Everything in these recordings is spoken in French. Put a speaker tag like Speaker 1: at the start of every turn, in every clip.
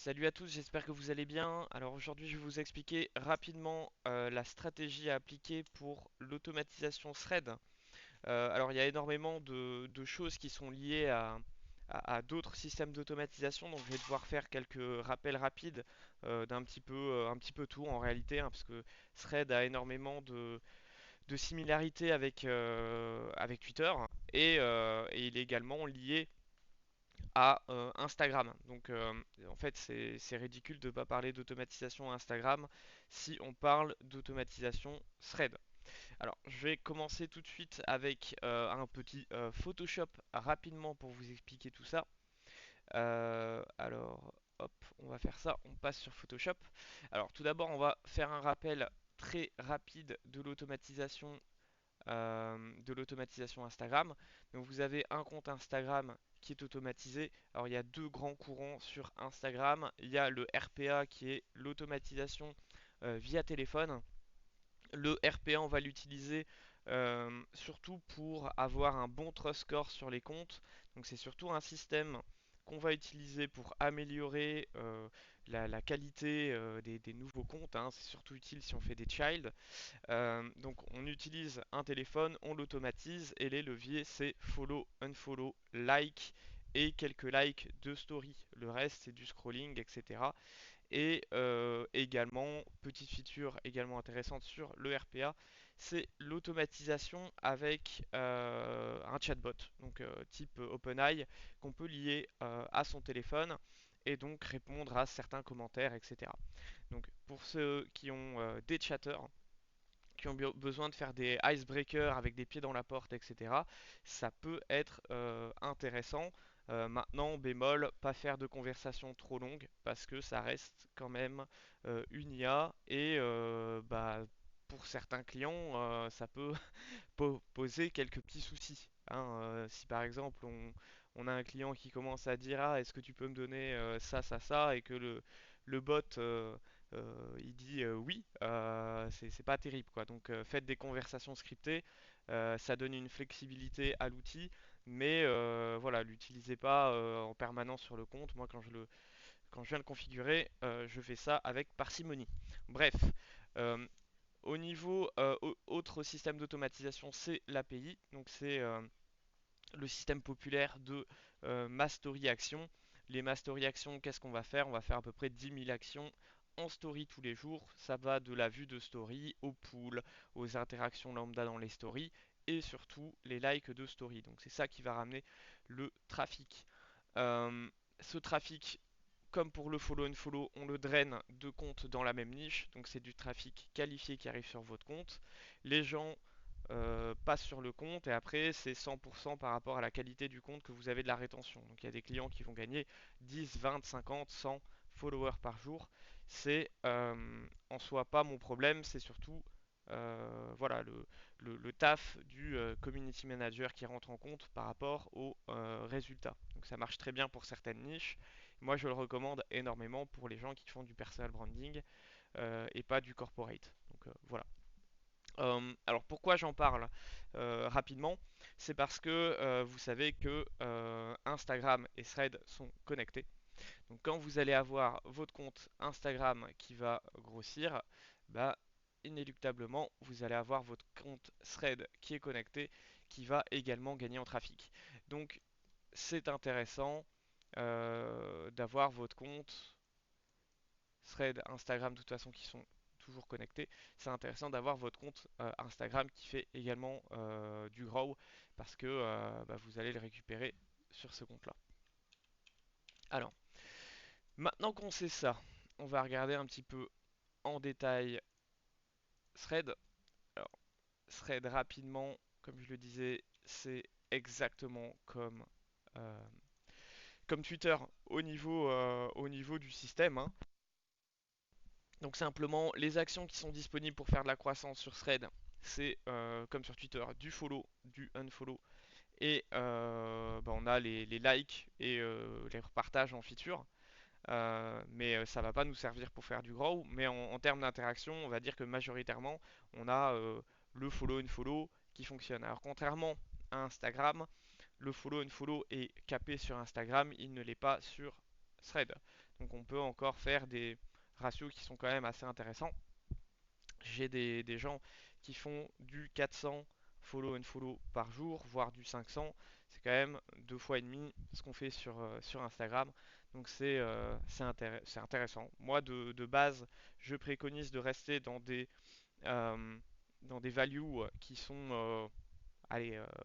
Speaker 1: Salut à tous, j'espère que vous allez bien. Alors aujourd'hui, je vais vous expliquer rapidement la stratégie à appliquer pour l'automatisation Thread. Alors il y a énormément de choses qui sont liées à d'autres systèmes d'automatisation, donc je vais devoir faire quelques rappels rapides un petit peu tout en réalité, hein, parce que Thread a énormément de similarités avec Twitter et il est également lié à Instagram. Donc en fait c'est ridicule de ne pas parler d'automatisation Instagram si on parle d'automatisation Thread. Alors je vais commencer tout de suite avec un petit Photoshop rapidement pour vous expliquer tout ça. Alors hop, on va faire ça, on passe sur Photoshop. Alors tout d'abord on va faire un rappel très rapide de l'automatisation Instagram. Donc vous avez un compte Instagram qui est automatisé. Alors il y a deux grands courants sur Instagram. Il y a le RPA qui est l'automatisation via téléphone. Le RPA, on va l'utiliser surtout pour avoir un bon trust score sur les comptes. Donc c'est surtout un système qu'on va utiliser pour améliorer la qualité des nouveaux comptes, hein. C'est surtout utile si on fait des child. Donc on utilise un téléphone, on l'automatise et les leviers c'est follow, unfollow, like et quelques likes de story. Le reste c'est du scrolling, etc. Et également, petite feature également intéressante sur le RPA, c'est l'automatisation avec un chatbot, donc type OpenAI, qu'on peut lier à son téléphone et donc répondre à certains commentaires, etc. Donc pour ceux qui ont des chatters, qui ont besoin de faire des icebreakers avec des pieds dans la porte, etc. Ça peut être intéressant. Maintenant, bémol, pas faire de conversation trop longue parce que ça reste quand même une IA et bah, pour certains clients, ça peut poser quelques petits soucis, hein. Si par exemple on a un client qui commence à dire ah est-ce que tu peux me donner ça ça ça et que le bot il dit oui, c'est pas terrible quoi. Donc faites des conversations scriptées, ça donne une flexibilité à l'outil, mais voilà, l'utilisez pas en permanence sur le compte. Moi quand je viens le configurer, je fais ça avec parcimonie. Bref, euh, au niveau autre système d'automatisation, c'est l'API. Donc c'est le système populaire de Mastery Action. Les Mastery Action, qu'est-ce qu'on va faire? On va faire à peu près 10 000 actions en story tous les jours. Ça va de la vue de story, aux pools, aux interactions lambda dans les stories et surtout les likes de story. Donc c'est ça qui va ramener le trafic. Euh, Ce trafic, comme pour le follow and follow, on le draine de comptes dans la même niche. Donc c'est du trafic qualifié qui arrive sur votre compte. Les gens passent sur le compte et après c'est 100% par rapport à la qualité du compte que vous avez de la rétention. Donc il y a des clients qui vont gagner 10, 20, 50, 100 followers par jour. C'est en soi pas mon problème, c'est surtout voilà le taf du community manager qui rentre en compte par rapport aux résultats. Donc ça marche très bien pour certaines niches. Moi je le recommande énormément pour les gens qui font du personal branding et pas du corporate. Donc voilà. Alors pourquoi j'en parle rapidement? C'est parce que vous savez que Instagram et Thread sont connectés. Donc quand vous allez avoir votre compte Instagram qui va grossir, bah, inéluctablement vous allez avoir votre compte Thread qui est connecté, qui va également gagner en trafic. Donc c'est intéressant d'avoir votre compte Thread, Instagram, de toute façon, qui sont toujours connectés. C'est intéressant d'avoir votre compte Instagram qui fait également du grow parce que bah, vous allez le récupérer sur ce compte-là. Alors, maintenant qu'on sait ça, on va regarder un petit peu en détail Thread. Alors, Thread rapidement, comme je le disais, c'est exactement euh, comme Twitter au niveau du système, hein. Donc simplement, les actions qui sont disponibles pour faire de la croissance sur Thread, c'est comme sur Twitter, du follow, du unfollow. Et bah, on a les likes et les partages en feature. Mais ça va pas nous servir pour faire du grow. Mais en termes d'interaction, on va dire que majoritairement, on a le follow unfollow qui fonctionne. Alors contrairement à Instagram, le follow unfollow est capé sur Instagram, il ne l'est pas sur Thread. Donc on peut encore faire des ratios qui sont quand même assez intéressants. J'ai des gens qui font du 400 follow and follow par jour, voire du 500. C'est quand même deux fois et demi ce qu'on fait sur Instagram. Donc c'est intéressant. Moi, de base, je préconise de rester euh, dans des values qui sont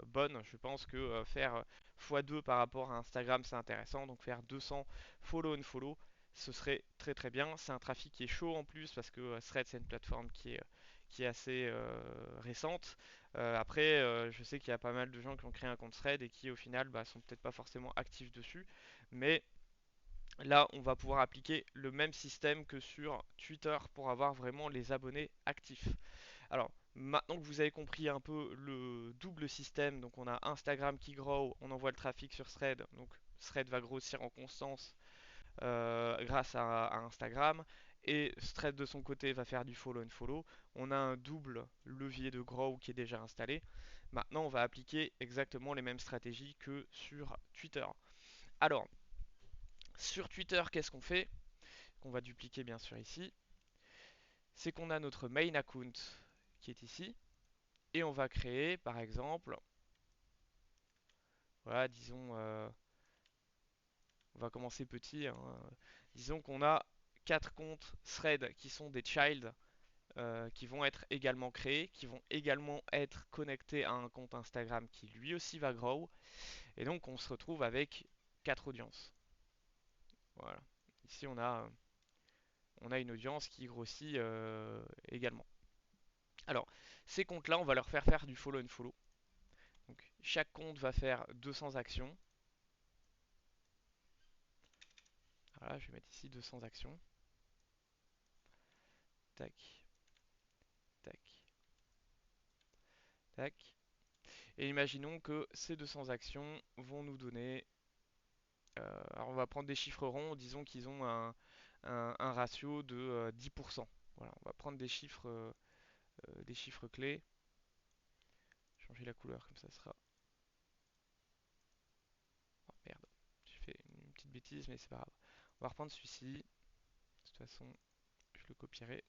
Speaker 1: bonnes. Je pense que faire x2 par rapport à Instagram, c'est intéressant. Donc faire 200 follow and follow, ce serait très très bien. C'est un trafic qui est chaud en plus parce que Threads, c'est une plateforme qui est assez récente. Après, je sais qu'il y a pas mal de gens qui ont créé un compte Thread et qui au final bah, sont peut-être pas forcément actifs dessus. Mais là, on va pouvoir appliquer le même système que sur Twitter pour avoir vraiment les abonnés actifs. Alors, maintenant que vous avez compris un peu le double système, donc on a Instagram qui grow, on envoie le trafic sur Thread, donc Thread va grossir en constance grâce à Instagram, et Thread de son côté va faire du follow and follow. On a un double levier de grow qui est déjà installé. Maintenant, on va appliquer exactement les mêmes stratégies que sur Twitter. Alors, sur Twitter, qu'est-ce qu'on fait? Qu'on va dupliquer bien sûr ici. C'est qu'on a notre main account qui est ici. Et on va créer, par exemple, voilà, disons, on va commencer petit, hein. Disons qu'on a quatre comptes thread qui sont des child, qui vont être également créés, qui vont également être connectés à un compte Instagram qui lui aussi va grow. Et donc on se retrouve avec quatre audiences. Voilà. Ici on a une audience qui grossit également. Alors, ces comptes-là, on va leur faire du follow and follow. Donc, chaque compte va faire 200 actions. Voilà, je vais mettre ici 200 actions. Tac, tac, tac. Et imaginons que ces 200 actions vont nous donner. Alors on va prendre des chiffres ronds, disons qu'ils ont un ratio de 10%. Voilà, on va prendre des chiffres clés. Changer la couleur, comme ça sera. Oh, merde, j'ai fait une petite bêtise, mais c'est pas grave. On va reprendre celui-ci. De toute façon, je le copierai.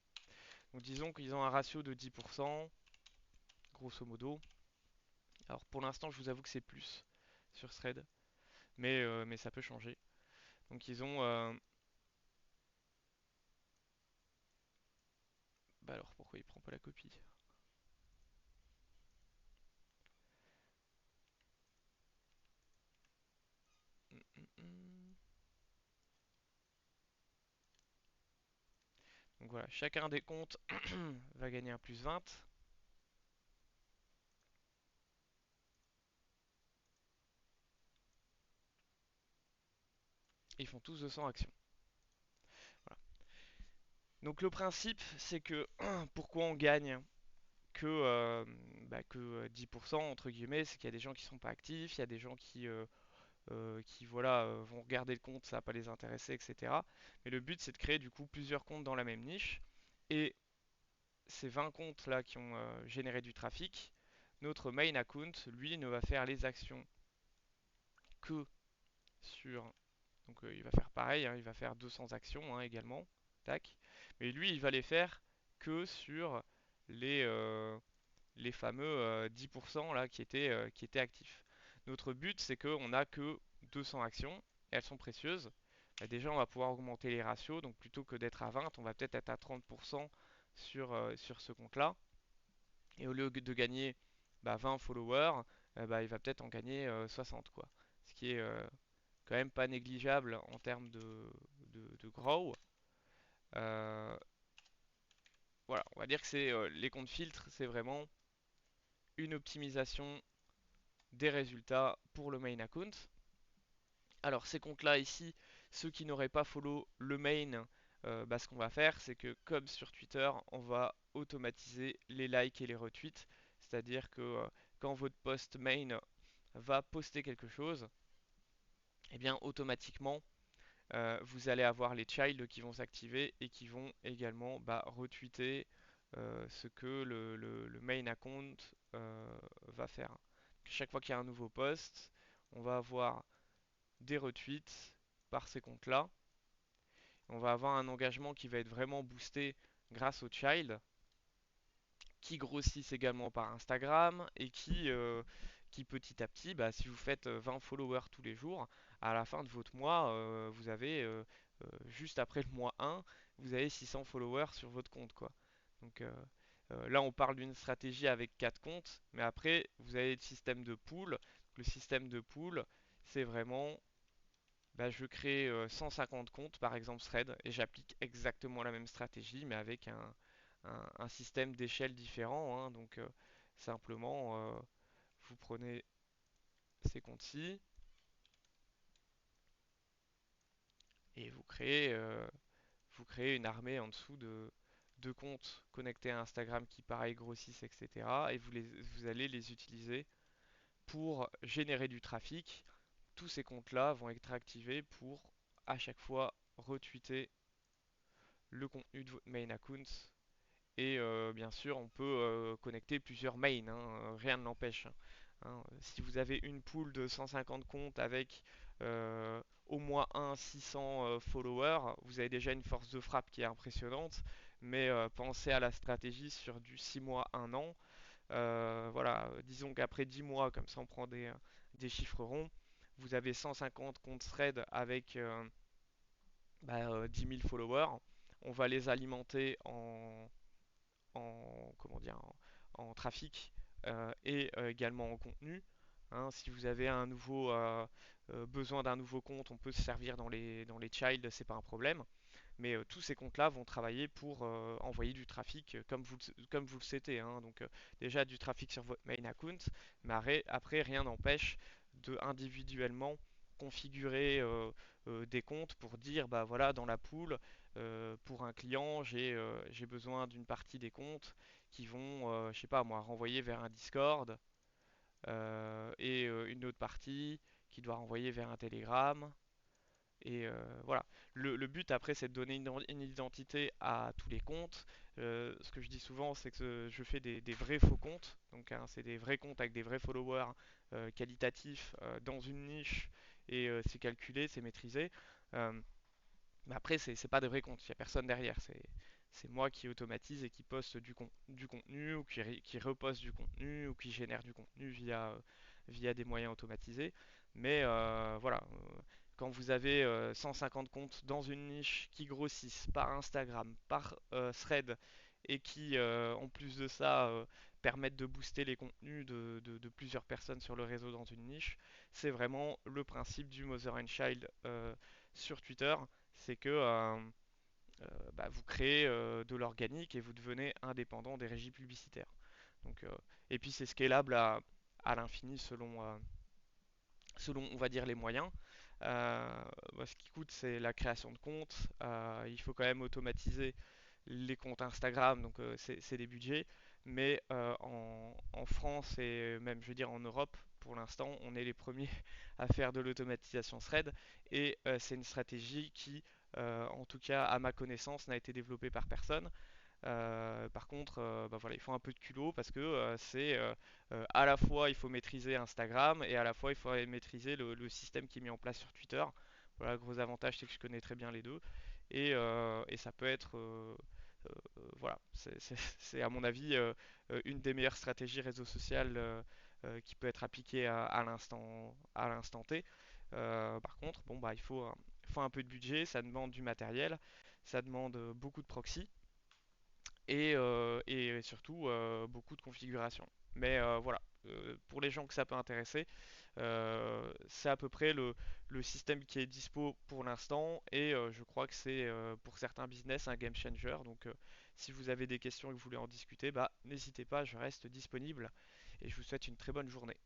Speaker 1: Donc disons qu'ils ont un ratio de 10%, grosso modo. Alors pour l'instant, je vous avoue que c'est plus sur Thread, mais ça peut changer. Donc ils ont. Bah alors pourquoi il prend pas la copie? Hum, hum, hum. Donc voilà, chacun des comptes va gagner un plus 20. Ils font tous 200 actions. Voilà. Donc le principe, c'est que pourquoi on gagne que 10% entre guillemets, c'est qu'il y a des gens qui sont pas actifs, il y a des gens qui voilà, vont regarder le compte, ça va pas les intéresser, etc. Mais le but, c'est de créer du coup plusieurs comptes dans la même niche. Et ces 20 comptes là qui ont généré du trafic, notre main account, lui, ne va faire les actions que sur. Donc il va faire pareil, hein, il va faire 200 actions hein, également. Tac. Mais lui, il va les faire que sur les, euh, les fameux 10% là qui étaient actifs. Notre but, c'est qu'on n'a que 200 actions et elles sont précieuses. Bah, déjà, on va pouvoir augmenter les ratios. Donc plutôt que d'être à 20, on va peut-être être à 30% sur ce compte-là. Et au lieu de gagner 20 followers, bah, il va peut-être en gagner 60 quoi. Ce qui est quand même pas négligeable en termes de grow. Euh, voilà, on va dire que c'est les comptes filtres, c'est vraiment une optimisation des résultats pour le main account. Alors ces comptes-là ici, ceux qui n'auraient pas follow le main, bah, ce qu'on va faire, c'est que comme sur Twitter, on va automatiser les likes et les retweets. C'est-à-dire que quand votre post main va poster quelque chose, eh bien automatiquement vous allez avoir les child qui vont s'activer et qui vont également retweeter ce que le main account va faire. Chaque fois qu'il y a un nouveau post, on va avoir des retweets par ces comptes-là. On va avoir un engagement qui va être vraiment boosté grâce au child, qui grossissent également par Instagram et qui petit à petit, bah, si vous faites 20 followers tous les jours, à la fin de votre mois, vous avez juste après le mois 1, vous avez 600 followers sur votre compte, quoi. Donc là, on parle d'une stratégie avec 4 comptes, mais après, vous avez le système de pool. Le système de pool, c'est vraiment, bah, je crée 150 comptes, par exemple Thread, et j'applique exactement la même stratégie, mais avec un système d'échelle différent, hein. Donc simplement, vous prenez ces comptes-ci et vous créez une armée en dessous de comptes connectés à Instagram qui pareil grossissent, etc. Et vous allez les utiliser pour générer du trafic. Tous ces comptes-là vont être activés pour à chaque fois retweeter le contenu de votre main account. Et bien sûr, on peut connecter plusieurs mains, hein, rien ne l'empêche, hein. Si vous avez une pool de 150 comptes avec au moins un 600 followers, vous avez déjà une force de frappe qui est impressionnante. Mais pensez à la stratégie sur du 6 mois, 1 an. Voilà, disons qu'après 10 mois, comme ça on prend des chiffres ronds, vous avez 150 comptes thread avec 10 000 followers. On va les alimenter comment dire, en trafic et également en contenu, hein. Si vous avez un nouveau besoin d'un nouveau compte, on peut se servir dans les child, c'est pas un problème. Mais tous ces comptes-là vont travailler pour envoyer du trafic comme vous le souhaitez, hein. Donc déjà du trafic sur votre main account, mais après rien n'empêche de individuellement configurer des comptes pour dire bah voilà dans la pool pour un client j'ai besoin d'une partie des comptes qui vont je sais pas moi renvoyer vers un Discord et une autre partie qui doit renvoyer vers un Telegram et voilà. Le but après, c'est de donner une identité à tous les comptes. Ce que je dis souvent, c'est que je fais des vrais faux comptes. Donc, hein, c'est des vrais comptes avec des vrais followers qualitatifs dans une niche et c'est calculé, c'est maîtrisé. Euh, mais après, c'est pas de vrais comptes. Il n'y a personne derrière. C'est moi qui automatise et qui poste du contenu ou qui reposte du contenu ou qui génère du contenu via des moyens automatisés. Mais voilà, quand vous avez 150 comptes dans une niche qui grossissent par Instagram, par Thread et qui, en plus de ça, permettent de booster les contenus de plusieurs personnes sur le réseau dans une niche, c'est vraiment le principe du Mother and Child sur Twitter. C'est que vous créez de l'organique et vous devenez indépendant des régies publicitaires. Donc, et puis c'est scalable à l'infini selon, on va dire, les moyens. Ce qui coûte, c'est la création de comptes. Il faut quand même automatiser les comptes Instagram, donc c'est des budgets. Mais en France et même, je veux dire, en Europe, pour l'instant, on est les premiers à faire de l'automatisation thread. Et c'est une stratégie qui, en tout cas à ma connaissance, n'a été développée par personne. Par contre, voilà, il faut un peu de culot parce que c'est à la fois il faut maîtriser Instagram et à la fois il faut maîtriser le système qui est mis en place sur Twitter. Voilà, le gros avantage c'est que je connais très bien les deux et ça peut être voilà, c'est à mon avis une des meilleures stratégies réseau social qui peut être appliquée à l'instant T. Par contre, bon bah il faut un peu de budget, ça demande du matériel, ça demande beaucoup de proxy et surtout beaucoup de configuration. Mais voilà, pour les gens que ça peut intéresser, c'est à peu près le système qui est dispo pour l'instant et je crois que c'est pour certains business un game changer. Donc si vous avez des questions et que vous voulez en discuter, bah, n'hésitez pas, je reste disponible et je vous souhaite une très bonne journée.